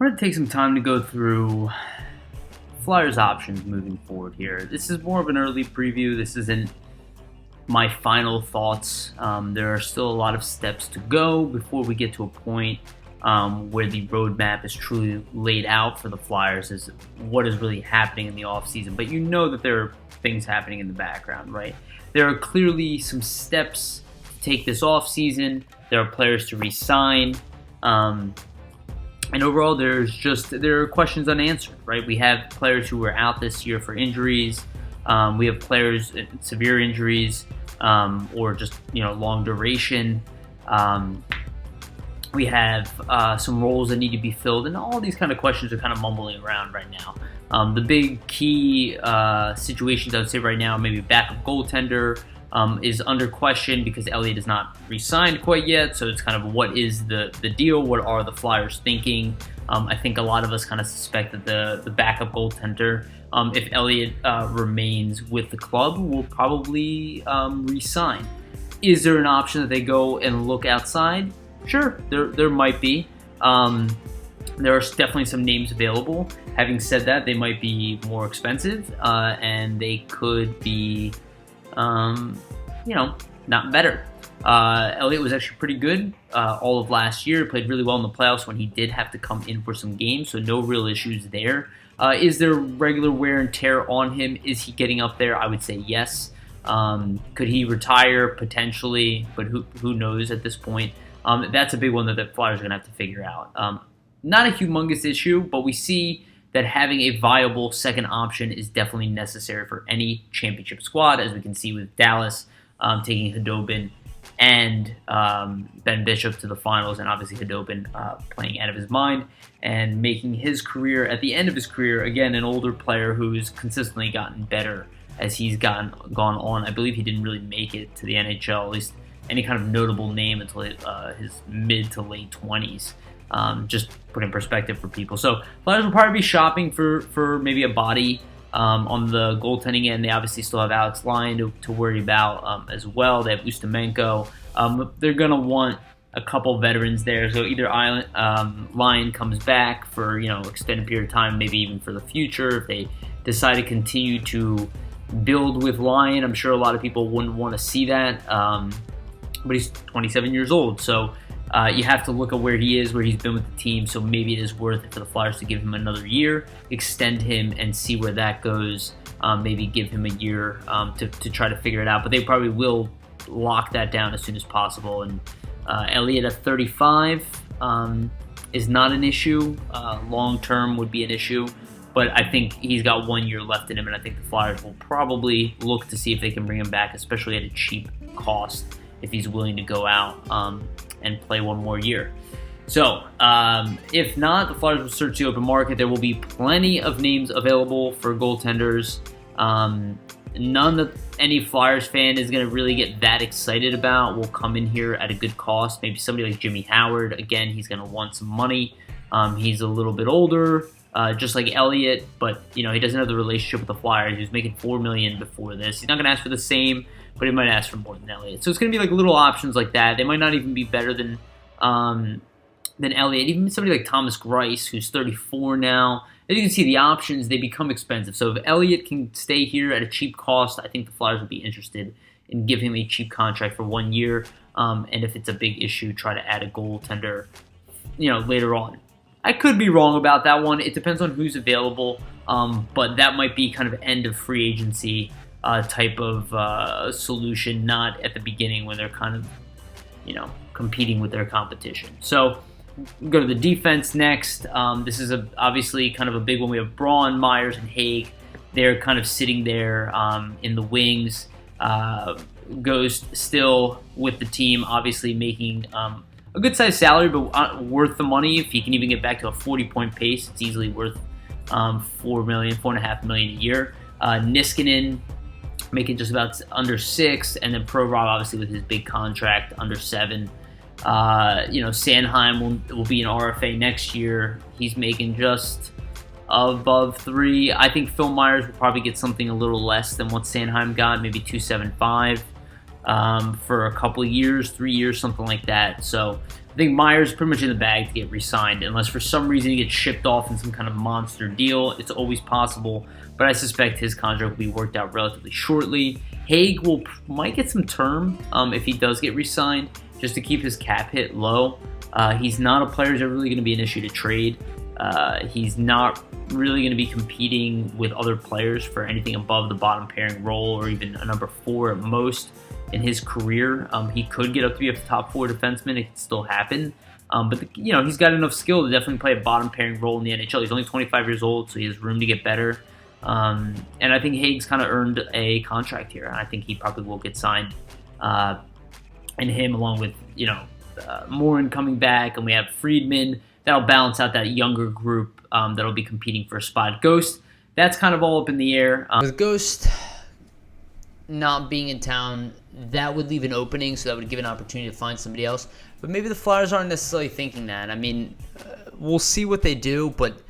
I want to take some time to go through Flyers options moving forward here. This is more of an early preview. This isn't my final thoughts. There are still a lot of steps to go before we get to a point where the roadmap is truly laid out for the Flyers as what is really happening in the offseason. But you know that there are things happening in the background, right? There are clearly some steps to take this offseason. There are players to re-sign. And overall, there are questions unanswered, right? We have players who were out this year for injuries. We have players severe injuries or just long duration. We have some roles that need to be filled, and all these kind of questions are kind of mumbling around right now. The big key situations I would say right now, maybe backup goaltender is under question because Elliott is not re-signed quite yet. So it's kind of what is the deal? What are the Flyers thinking? I think a lot of us kind of suspect that the backup goaltender, if Elliott remains with the club, will probably re-sign. Is there an option that they go and look outside? Sure, there might be. There are definitely some names available. Having said that, they might be more expensive, and they could be, not better. Elliott was actually pretty good all of last year. Played really well in the playoffs when he did have to come in for some games, so no real issues there. Is there regular wear and tear on him? Is he getting up there? I would say yes. Could he retire? Potentially, but who knows at this point? That's a big one that the Flyers are going to have to figure out. Not a humongous issue, but we see that having a viable second option is definitely necessary for any championship squad, as we can see with Dallas taking Khudobin and Ben Bishop to the finals, and obviously Khudobin playing out of his mind and making his career, at the end of his career, again, an older player who's consistently gotten better as he's gone on. I believe he didn't really make it to the NHL, at least any kind of notable name until his mid to late 20s. Just put in perspective for people. So Flyers will probably be shopping for maybe a body on the goaltending end. They obviously still have Alex Lyon to worry about as well. They have Ustimenko. They're going to want a couple veterans there. So either Lyon comes back for extended period of time, maybe even for the future. If they decide to continue to build with Lyon, I'm sure a lot of people wouldn't want to see that. But he's 27 years old, so you have to look at where he is, where he's been with the team, so maybe it is worth it for the Flyers to give him another year, extend him, and see where that goes. Maybe give him a year to try to figure it out, but they probably will lock that down as soon as possible. And Elliott at 35 is not an issue. Long-term would be an issue, but I think he's got 1 year left in him, and I think the Flyers will probably look to see if they can bring him back, especially at a cheap cost, if he's willing to go out and play one more year. So, if not, the Flyers will search the open market. There will be plenty of names available for goaltenders. None that any Flyers fan is going to really get that excited about will come in here at a good cost. Maybe somebody like Jimmy Howard. Again, he's going to want some money. He's a little bit older, just like Elliott, but he doesn't have the relationship with the Flyers. He was making $4 million before this. He's not going to ask for the same, but he might ask for more than Elliott. So it's going to be like little options like that. They might not even be better than Elliott. Even somebody like Thomas Greiss, who's 34 now. As you can see, the options, they become expensive. So if Elliott can stay here at a cheap cost, I think the Flyers would be interested in giving him a cheap contract for 1 year. And if it's a big issue, try to add a goaltender, later on. I could be wrong about that one. It depends on who's available. But that might be kind of end of free agency type of solution, not at the beginning when they're kind of, competing with their competition. So go to the defense next. This is obviously kind of a big one. We have Braun, Myers, and Haig. They're kind of sitting there in the wings. Goes still with the team, obviously making a good-sized salary, but worth the money. If he can even get back to a 40-point pace, it's easily worth $4.5 million a year. Niskanen making just about under 6, and then Pro Rob obviously with his big contract under 7. Sanheim will be an RFA next year. He's making just above 3. I think Phil Myers will probably get something a little less than what Sanheim got, maybe 2.75 for a couple of years, 3 years, something like that. So I think Myers is pretty much in the bag to get re-signed, unless for some reason he gets shipped off in some kind of monster deal. It's always possible, but I suspect his contract will be worked out relatively shortly. Haig might get some term if he does get re-signed, just to keep his cap hit low. He's not a player who's ever really going to be an issue to trade. He's not really going to be competing with other players for anything above the bottom pairing role or even a number 4 at most in his career. He could get up to be a top 4 defenseman. It could still happen. But he's got enough skill to definitely play a bottom pairing role in the NHL. He's only 25 years old, so he has room to get better. And I think Haig's kind of earned a contract here. I think he probably will get signed. And him, along with Morin coming back, and we have Friedman. That'll balance out that younger group that'll be competing for a spot. Ghost, that's kind of all up in the air. With Ghost not being in town, that would leave an opening, so that would give an opportunity to find somebody else. But maybe the Flyers aren't necessarily thinking that. I mean, we'll see what they do, but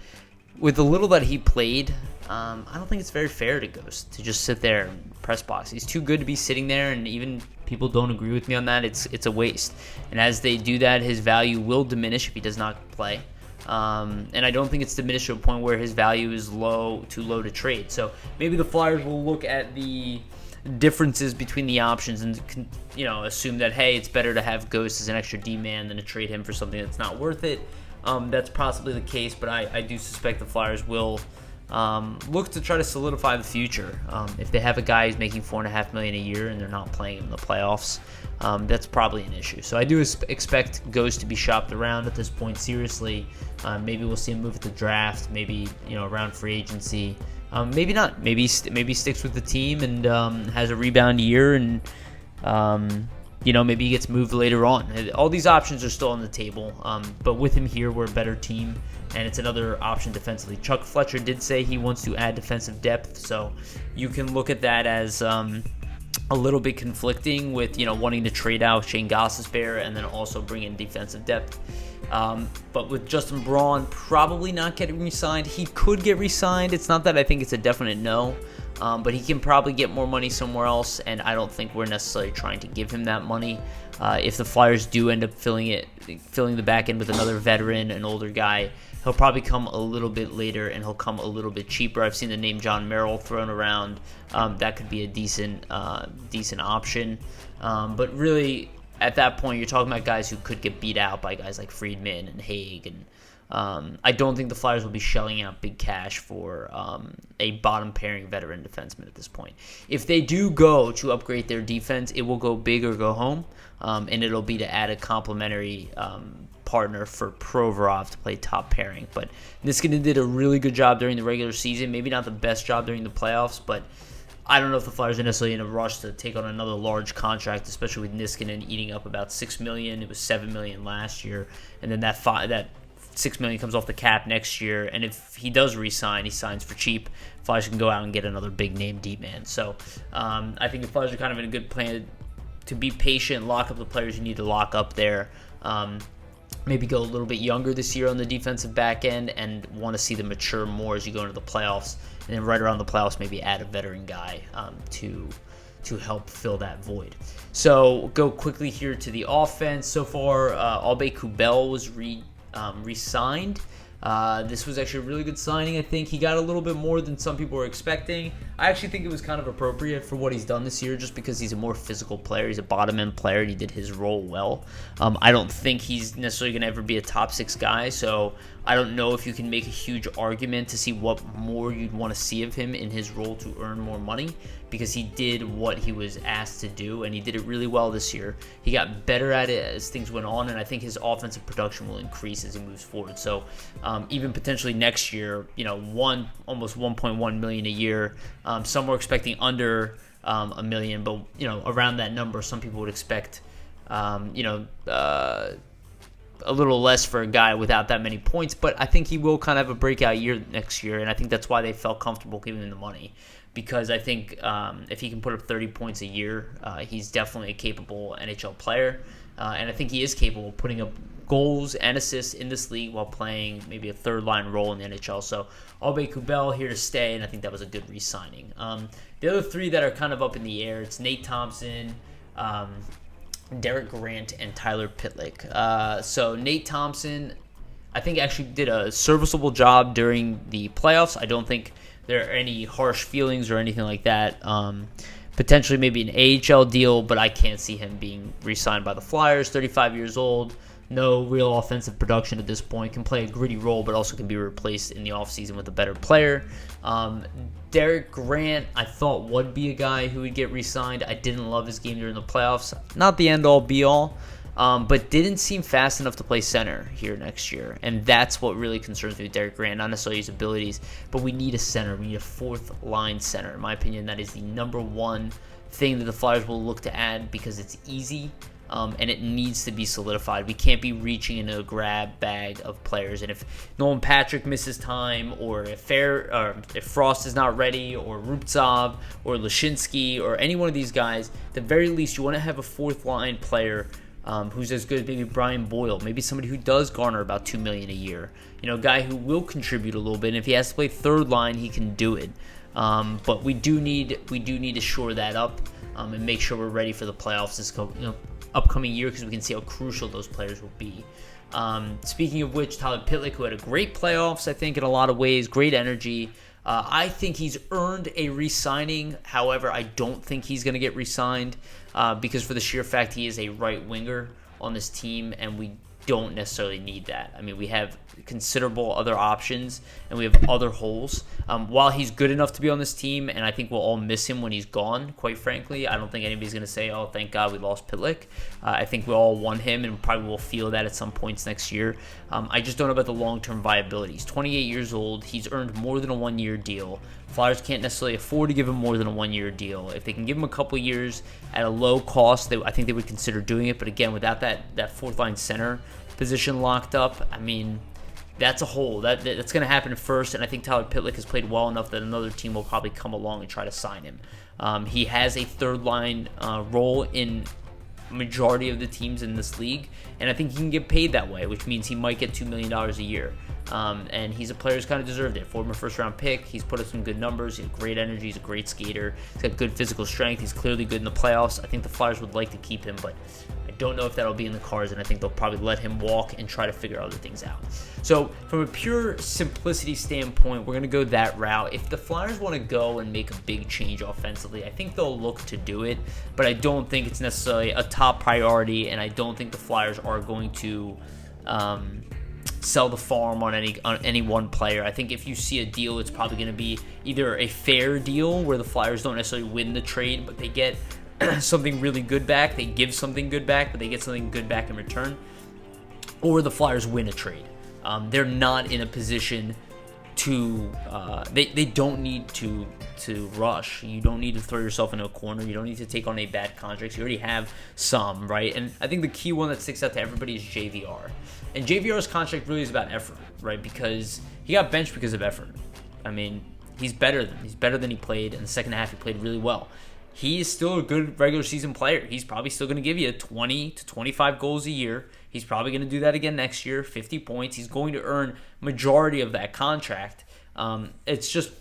with the little that he played, I don't think it's very fair to Ghost to just sit there and press box. He's too good to be sitting there, and even people don't agree with me on that. It's a waste. And as they do that, his value will diminish if he does not play. And I don't think it's diminished to a point where his value is too low to trade. So maybe the Flyers will look at the differences between the options and assume that, hey, it's better to have Ghost as an extra D-man than to trade him for something that's not worth it. That's possibly the case, but I do suspect the Flyers will look to try to solidify the future. If they have a guy who's making $4.5 million a year and they're not playing him in the playoffs, that's probably an issue. So I do expect Ghost to be shopped around at this point seriously. Maybe we'll see him move at the draft. Maybe around free agency. Maybe not. Maybe sticks with the team and has a rebound year, and maybe he gets moved later on. All these options are still on the table. But with him here, we're a better team, and it's another option defensively. Chuck Fletcher did say he wants to add defensive depth, so you can look at that as a little bit conflicting with wanting to trade out Shane Gostisbehere and then also bring in defensive depth. But with Justin Braun probably not getting re-signed, he could get re-signed. It's not that I think it's a definite no, but he can probably get more money somewhere else, and I don't think we're necessarily trying to give him that money. If the Flyers do end up filling the back end with another veteran, an older guy, he'll probably come a little bit later, and he'll come a little bit cheaper. I've seen the name John Merrill thrown around. That could be a decent option. But really, at that point, you're talking about guys who could get beat out by guys like Friedman and Haig. And I don't think the Flyers will be shelling out big cash for a bottom-pairing veteran defenseman at this point. If they do go to upgrade their defense, it will go big or go home, and it'll be to add a complementary partner for Provorov to play top pairing. But Niskanen did a really good job during the regular season. Maybe not the best job during the playoffs, but I don't know if the Flyers are necessarily in a rush to take on another large contract, especially with Niskanen eating up about $6 million. It was $7 million last year, and then that $6 million comes off the cap next year. And if he does re-sign, he signs for cheap. Flyers can go out and get another big-name D-man. So I think the Flyers are kind of in a good plan to be patient, lock up the players you need to lock up there. Maybe go a little bit younger this year on the defensive back end and want to see them mature more as you go into the playoffs. And then right around the playoffs, maybe add a veteran guy to help fill that void. So go quickly here to the offense. So far, Aube-Kubel was re-signed. This was actually a really good signing, I think. He got a little bit more than some people were expecting. I actually think it was kind of appropriate for what he's done this year, just because he's a more physical player. He's a bottom-end player, and he did his role well. I don't think he's necessarily going to ever be a top-6 guy, so I don't know if you can make a huge argument to see what more you'd want to see of him in his role to earn more money, because he did what he was asked to do, and he did it really well this year. He got better at it as things went on, and I think his offensive production will increase as he moves forward. So even potentially next year, almost $1.1 million a year. Some were expecting under $1 million, but around that number, some people would expect a little less for a guy without that many points. But I think he will kind of have a breakout year next year, and I think that's why they felt comfortable giving him the money. Because I think if he can put up 30 points a year, he's definitely a capable NHL player. And I think he is capable of putting up goals and assists in this league while playing maybe a third-line role in the NHL. So Aube-Kubel here to stay, and I think that was a good re-signing. The other three that are kind of up in the air, it's Nate Thompson, Derek Grant and Tyler Pitlick. So Nate Thompson, I think, actually did a serviceable job during the playoffs. I don't think there are any harsh feelings or anything like that. Potentially maybe an AHL deal, but I can't see him being re-signed by the Flyers. 35 years old, no real offensive production at this point. Can play a gritty role, but also can be replaced in the offseason with a better player. Derek Grant, I thought would be a guy who would get re-signed. I didn't love his game during the playoffs. Not the end-all, be-all, but didn't seem fast enough to play center here next year. And that's what really concerns me with Derek Grant. Not necessarily his abilities, but we need a center. We need a fourth-line center. In my opinion, that is the number one thing that the Flyers will look to add because it's easy. And it needs to be solidified. We can't be reaching into a grab bag of players. And if Nolan Patrick misses time, or if Frost is not ready, or Rubtsov, or Lashinsky, or any one of these guys, at the very least, you want to have a fourth-line player who's as good as maybe Brian Boyle, maybe somebody who does garner about $2 million a year. A guy who will contribute a little bit. And if he has to play third line, he can do it. But we do need to shore that up and make sure we're ready for the playoffs this upcoming year, because we can see how crucial those players will be. Speaking of which, Tyler Pitlick, who had a great playoffs, I think, in a lot of ways, great energy. I think he's earned a re-signing. However, I don't think he's going to get re-signed because for the sheer fact he is a right winger on this team, and we don't necessarily need that. I mean, we have considerable other options, and we have other holes. While he's good enough to be on this team, and I think we'll all miss him when he's gone, quite frankly, I don't think anybody's going to say, oh, thank God we lost Pitlick. I think we all want him, and probably will feel that at some points next year. I just don't know about the long-term viability. He's 28 years old. He's earned more than a one-year deal. Flyers can't necessarily afford to give him more than a one-year deal. If they can give him a couple years at a low cost, I think they would consider doing it. But again, without that fourth-line center position locked up, I mean, that's a hole. That's going to happen first, and I think Tyler Pitlick has played well enough that another team will probably come along and try to sign him. He has a third-line role in majority of the teams in this league, and I think he can get paid that way, which means he might get $2 million a year. And he's a player who's kind of deserved it. Former first-round pick. He's put up some good numbers. He has great energy. He's a great skater. He's got good physical strength. He's clearly good in the playoffs. I think the Flyers would like to keep him, but I don't know if that'll be in the cards, and I think they'll probably let him walk and try to figure other things out. So from a pure simplicity standpoint, we're going to go that route. If the Flyers want to go and make a big change offensively, I think they'll look to do it, but I don't think it's necessarily a top priority, and I don't think the Flyers are going to sell the farm on any one player. I think if you see a deal, it's probably going to be either a fair deal where the Flyers don't necessarily win the trade, but they get something really good back. They give something good back, but they get something good back in return. Or the Flyers win a trade. They're not in a position to they don't need to rush. You don't need to throw yourself into a corner. You don't need to take on a bad contract. You already have some, right? And I think the key one that sticks out to everybody is JVR. And JVR's contract really is about effort, right? Because he got benched because of effort. I mean, he's better than he played. In the second half, he played really well. He is still a good regular season player. He's probably still going to give you 20 to 25 goals a year. He's probably going to do that again next year, 50 points. He's going to earn majority of that contract. It's just,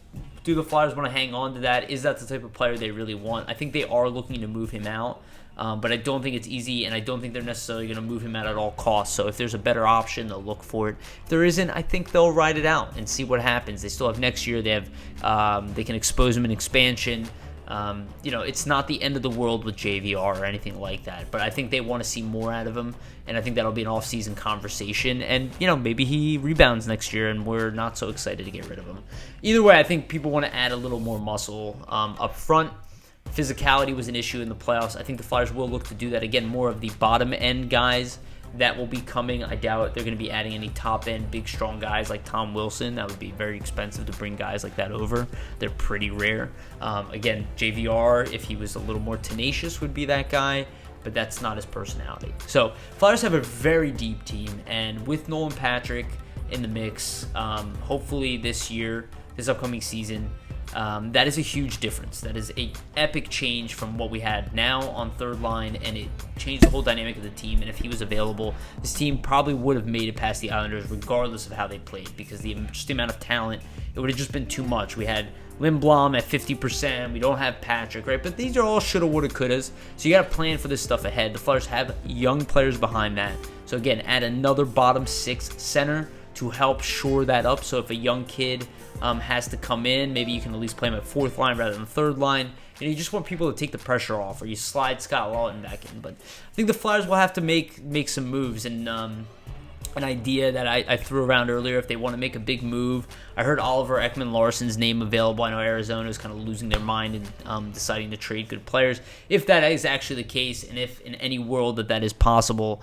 do the Flyers want to hang on to that? Is that the type of player they really want? I think they are looking to move him out, but I don't think it's easy, and I don't think they're necessarily going to move him out at all costs. So if there's a better option, they'll look for it. If there isn't, I think they'll ride it out and see what happens. They still have next year. They have they can expose him in expansion. It's not the end of the world with JVR or anything like that, but I think they want to see more out of him, and I think that'll be an off-season conversation, and, maybe he rebounds next year, and we're not so excited to get rid of him. Either way, I think people want to add a little more muscle up front. Physicality was an issue in the playoffs. I think the Flyers will look to do that. Again, more of the bottom-end guys that will be coming. I doubt they're going to be adding any top-end, big, strong guys like Tom Wilson. That would be very expensive to bring guys like that over. They're pretty rare. Again, JVR, if he was a little more tenacious, would be that guy, but that's not his personality. So, Flyers have a very deep team, and with Nolan Patrick in the mix, hopefully this upcoming season, that is a huge difference. That is a epic change from what we had now on third line, and it changed the whole dynamic of the team. And if he was available, this team probably would have made it past the Islanders regardless of how they played, because just the amount of talent, it would have just been too much. We had Lindblom at 50%. We don't have Patrick, right? But these are all shoulda, woulda, couldas. So you got to plan for this stuff ahead. The Flyers have young players behind that. So again, add another bottom 6 center to help shore that up. So if a young kid has to come in, maybe you can at least play him at 4th line rather than 3rd line. You just want people to take the pressure off, or you slide Scott Laughton back in. But I think the Flyers will have to make some moves, and an idea that I threw around earlier, if they want to make a big move. I heard Oliver Ekman-Larsson's name available. I know Arizona is kind of losing their mind and deciding to trade good players. If that is actually the case, and if in any world that is possible,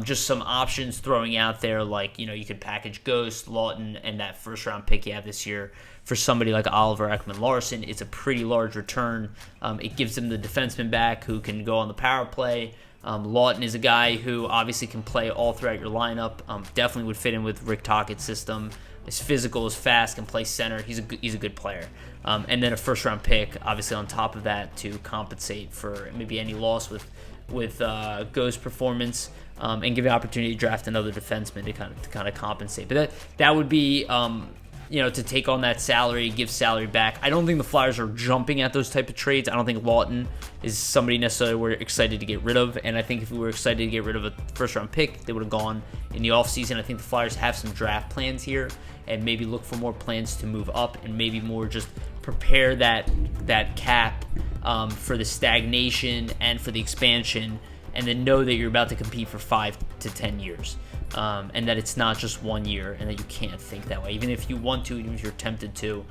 just some options throwing out there, like, you could package Ghost, Laughton, and that first-round pick you have this year for somebody like Oliver Ekman-Larsson. It's a pretty large return. It gives them the defenseman back who can go on the power play. Laughton is a guy who obviously can play all throughout your lineup. Definitely would fit in with Rick Tockett's system. Is physical, is fast, can play center. He's a good player. And then a first-round pick, obviously on top of that, to compensate for maybe any loss with Ghost performance, and give the opportunity to draft another defenseman to kind of compensate. But that would be to take on that salary, give salary back. I don't think the Flyers are jumping at those type of trades. I don't think Laughton is somebody necessarily we're excited to get rid of. And I think if we were excited to get rid of a first-round pick, they would have gone in the offseason. I think the Flyers have some draft plans here, and maybe look for more plans to move up, and maybe more just prepare that cap for the stagnation and for the expansion, and then know that you're about to compete for 5 to 10 years. And that it's not just 1 year, and that you can't think that way. Even if you want to, even if you're tempted to,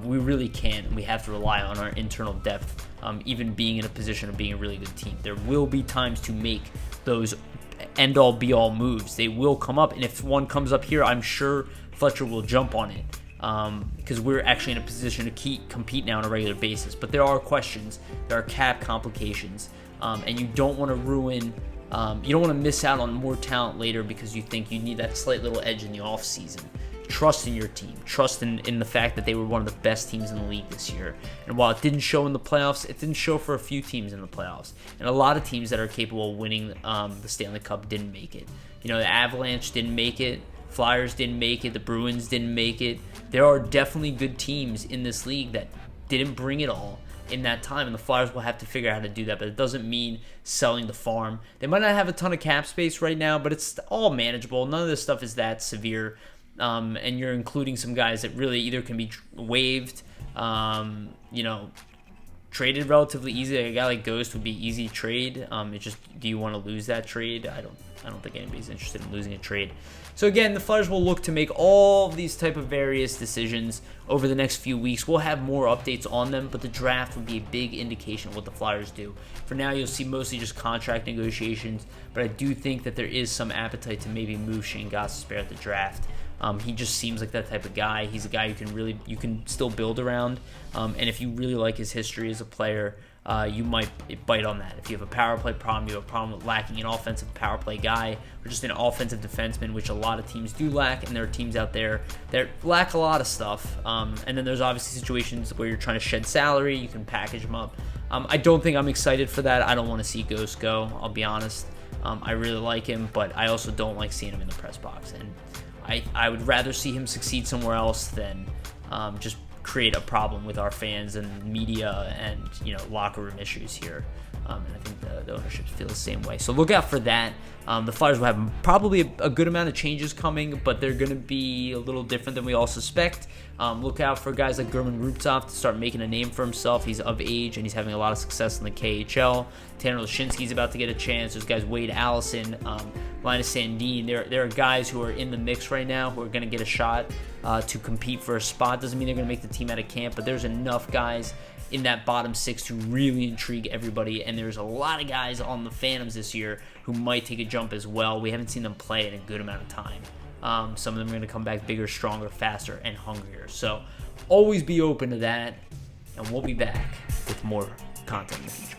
we really can't. We have to rely on our internal depth, even being in a position of being a really good team. There will be times to make those end-all, be-all moves. They will come up, and if one comes up here, I'm sure Fletcher will jump on it, because we're actually in a position to compete now on a regular basis. But there are questions, there are cap complications, and you don't want to ruin... you don't want to miss out on more talent later because you think you need that slight little edge in the offseason. Trust in your team. Trust in the fact that they were one of the best teams in the league this year. And while it didn't show in the playoffs, it didn't show for a few teams in the playoffs. And a lot of teams that are capable of winning the Stanley Cup didn't make it. The Avalanche didn't make it. Flyers didn't make it. The Bruins didn't make it. There are definitely good teams in this league that didn't bring it all in that time, and the Flyers will have to figure out how to do that. But it doesn't mean selling the farm. They might not have a ton of cap space right now, but it's all manageable. None of this stuff is that severe, and you're including some guys that really either can be waived, traded relatively easy. A guy like Ghost would be easy trade. It's just, do you want to lose that trade? I don't think anybody's interested in losing a trade. So again, the Flyers will look to make all of these type of various decisions over the next few weeks. We'll have more updates on them, but the draft would be a big indication of what the Flyers do. For now, you'll see mostly just contract negotiations, but I do think that there is some appetite to maybe move Shane Gostisbehere at the draft. He just seems like that type of guy. He's a guy you can still build around, and if you really like his history as a player, you might bite on that. If you have a power play problem, you have a problem with lacking an offensive power play guy, or just an offensive defenseman, which a lot of teams do lack, and there are teams out there that lack a lot of stuff. And then there's obviously situations where you're trying to shed salary, you can package them up. I don't think I'm excited for that. I don't want to see Ghost go, I'll be honest. I really like him, but I also don't like seeing him in the press box, and I would rather see him succeed somewhere else than just create a problem with our fans and media and locker room issues here. And I think the ownership feels the same way. So look out for that. The Flyers will have probably a good amount of changes coming, but they're going to be a little different than we all suspect. Look out for guys like German Ruptov to start making a name for himself. He's of age, and he's having a lot of success in the KHL. Tanner Lashinsky's about to get a chance. There's guys Wade Allison, Linus Sandin. There are guys who are in the mix right now who are going to get a shot to compete for a spot. Doesn't mean they're going to make the team out of camp, but there's enough guys in that bottom 6 to really intrigue everybody, and there's a lot of guys on the Phantoms this year who might take a jump as well. We haven't seen them play in a good amount of time. Some of them are going to come back bigger, stronger, faster, and hungrier. So always be open to that, and we'll be back with more content in the future.